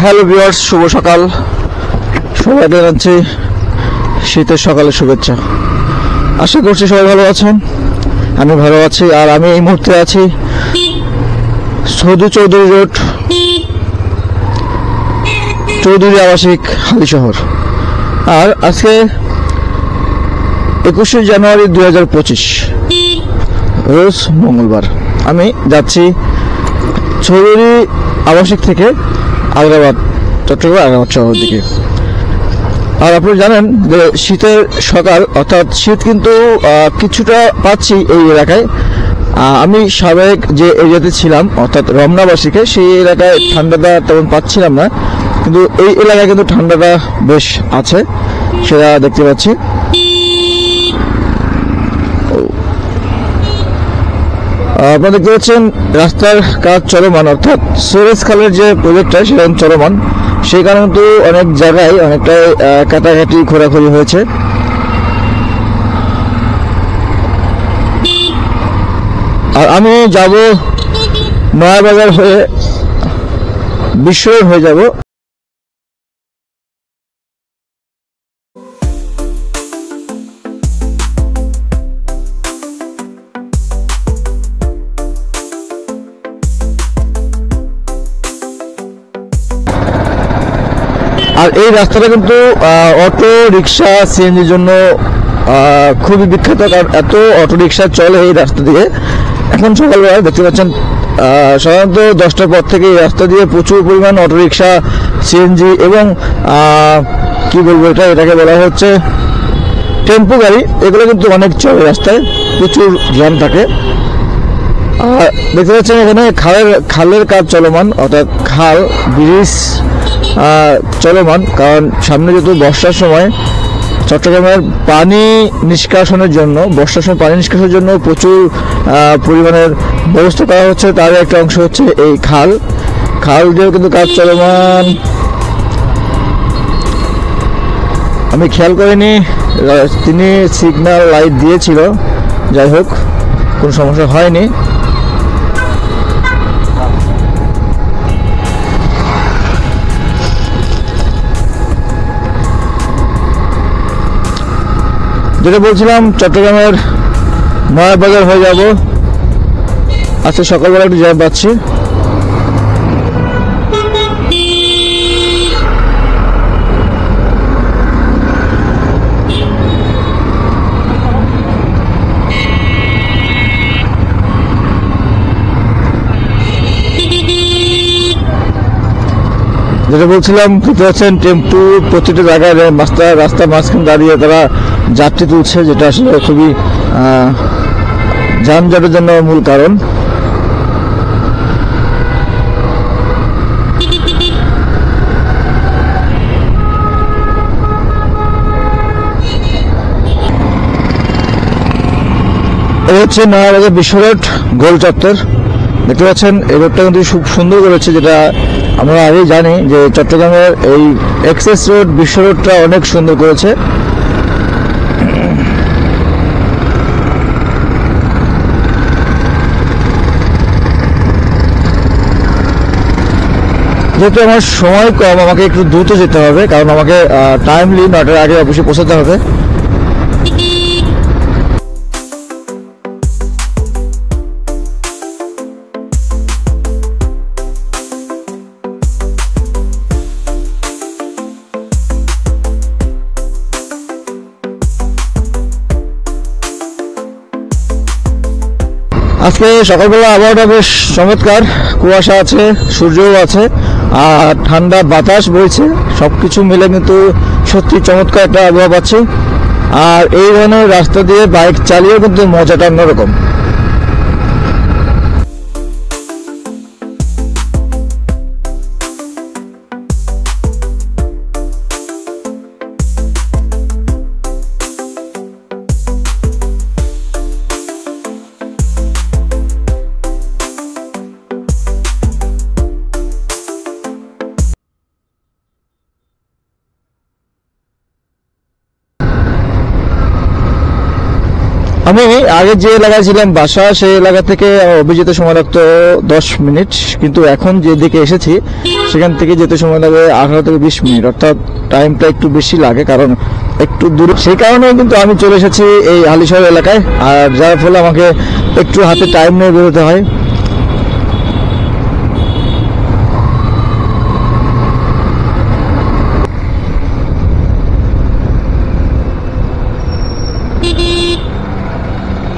Hello viewers, শুভ সকাল। সবাইকে জানাচ্ছি শীতের সকালের শুভেচ্ছা। আশা করছি সবাই ভালো আছেন, আমি ভালো আছি। আর আমি এই মুহূর্তে আছি সৌদি চৌধুরী রোড, চৌধুরী আবাসিক হালিশহর। আর আজকে 21শে জানুয়ারি 2025 রোজ মঙ্গলবার। আমি যাচ্ছি চৌধুরী আবাসিক থেকে আগ্রাবাদ, চট্টগ্রাম আগ্রাবাদ শহরের দিকে। আর আপনারা জানেন যে শীতের সকাল, অর্থাৎ শীত কিন্তু কিছুটা পাচ্ছি এই এলাকায়। আমি সাবেক যে এরিয়াতে ছিলাম, অর্থাৎ রমনাবাসীকে, সেই এলাকায় ঠান্ডাটা তেমন পাচ্ছিলাম না, কিন্তু এই এলাকায় কিন্তু ঠান্ডাটা বেশ আছে, সেটা দেখতে পাচ্ছি। আপনারা দেখতে পাচ্ছেন রাস্তার কাজ চলমান, অর্থাৎ সুয়েজ খালের যে প্রজেক্টটা সেটা চলমান। সেই কারণে কিন্তু অনেক জায়গায় অনেকটাই কাটাকাটি খোরাখুরি হয়েছে। আর আমি যাব নয়াবাজার হয়ে বিশ্ব রোড হয়ে যাব। আর এই রাস্তাটা কিন্তু অটো রিক্সা সিএনজির জন্য খুবই বিখ্যাত, কারণ এত অটো রিক্সা চলে এই রাস্তা দিয়ে। এখন সকালবেলা দেখতে পাচ্ছেন সাধারণত 10টার পর থেকে এই রাস্তা দিয়ে প্রচুর পরিমাণ অটো রিক্সা, সিএনজি এবং কি বলবো, এটাকে বলা হচ্ছে টেম্পো গাড়ি, এগুলো কিন্তু অনেক চলে রাস্তায়, প্রচুর জ্যাম থাকে। আর দেখতে পাচ্ছেন এখানে খালের কাজ চলমান, অর্থাৎ খাল ব্রিজ চলমান। কারণ সামনে যেহেতু বর্ষার সময় চট্টগ্রামের পানি নিষ্কাশনের জন্য, বর্ষার সময় পানি নিষ্কাশনের জন্য প্রচুর পরিমাণের ব্যবস্থা করা হচ্ছে। তার একটা অংশ হচ্ছে এই খাল দিয়েও কিন্তু কাজ চলমান। আমি খেয়াল করিনি, তিনি সিগন্যাল লাইট দিয়েছিল, যাই হোক কোনো সমস্যা হয়নি। যেটা বলছিলাম, চট্টগ্রামের নয়াবাজার হয়ে যাব। আজকে সকালবেলা একটু জ্যাম পাচ্ছি। যেটা বলছিলাম, দেখতে পাচ্ছেন টেম্পু প্রতিটা জায়গায় রাস্তা মাঝখানে দাঁড়িয়ে তারা যাত্রী তুলছে, যেটা আসলে খুবই যানজটের জন্য মূল কারণ। এই হচ্ছে নয়াবাজার বিশ্ব রোড গোল চত্বর। দেখতে পাচ্ছেন এই রোডটা কিন্তু খুব সুন্দর করেছে, যেটা আমরা আগেই জানি যে চট্টগ্রামের এই এক্সেস রোড বিশ্ব রোডটা অনেক সুন্দর করেছে। যেহেতু আমার সময় কম, আমাকে একটু দ্রুত যেতে হবে, কারণ আমাকে টাইমলি 9টার আগে অবশ্যই পৌঁছাতে হবে। আজকে সকালবেলা আবহাওয়াটা বেশ চমৎকার, কুয়াশা আছে, সূর্যও আছে, আর ঠান্ডা বাতাস বইছে। সবকিছু মিলে কিন্তু সত্যি চমৎকার একটা আবহাওয়া পাচ্ছি। আর এই ধরনের রাস্তা দিয়ে বাইক চালিয়েও কিন্তু মজাটা অন্যরকম। আমি আগে যে এলাকায় ছিলাম বাসা, সেই এলাকা থেকে অভিযাতে সময় লাগতো 10 মিনিট, কিন্তু এখন যেদিকে এসেছি সেখান থেকে যেতে সময় লাগে 18 থেকে 20 মিনিট, অর্থাৎ টাইমটা একটু বেশি লাগে, কারণ একটু দূরে। সেই কারণে কিন্তু আমি চলে এসেছি এই হালিশহর এলাকায়, আর যার ফলে আমাকে একটু হাতে টাইম নিয়ে বেরোতে হয়।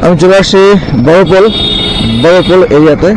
আমি চলে আসছি বড়পোল এরিয়াতে।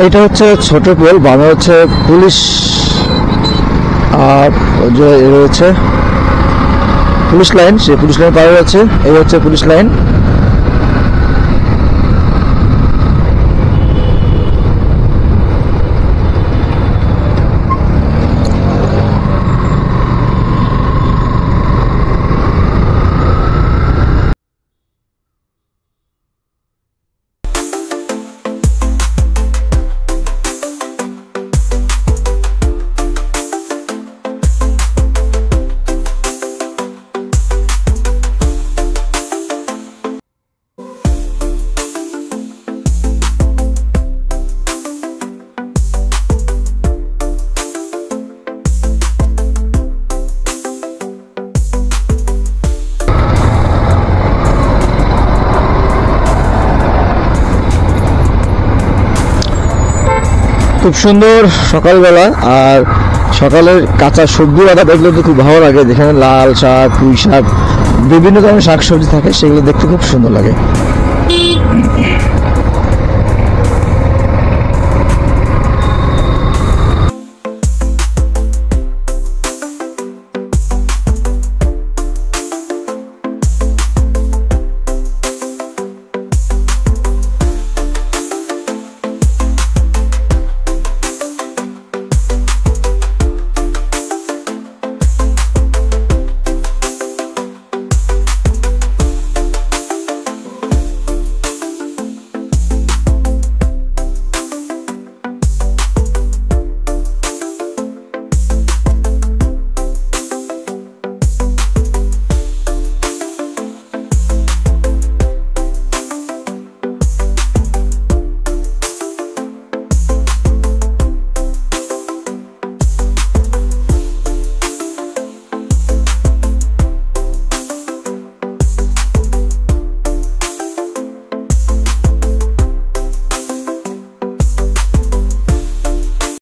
এটা হচ্ছে ছোট পোল, বামে হচ্ছে পুলিশ যে রয়েছে পুলিশ লাইন, সেই পুলিশ লাইন পাওয়া যাচ্ছে। এই হচ্ছে পুলিশ লাইন। খুব সুন্দর সকালবেলা, আর সকালের কাঁচা সবজি বাটা দেখলে তো খুব ভালো লাগে, যেখানে লাল শাক, পুঁই শাক, বিভিন্ন ধরনের শাকসবজি থাকে, সেগুলো দেখতে খুব সুন্দর লাগে।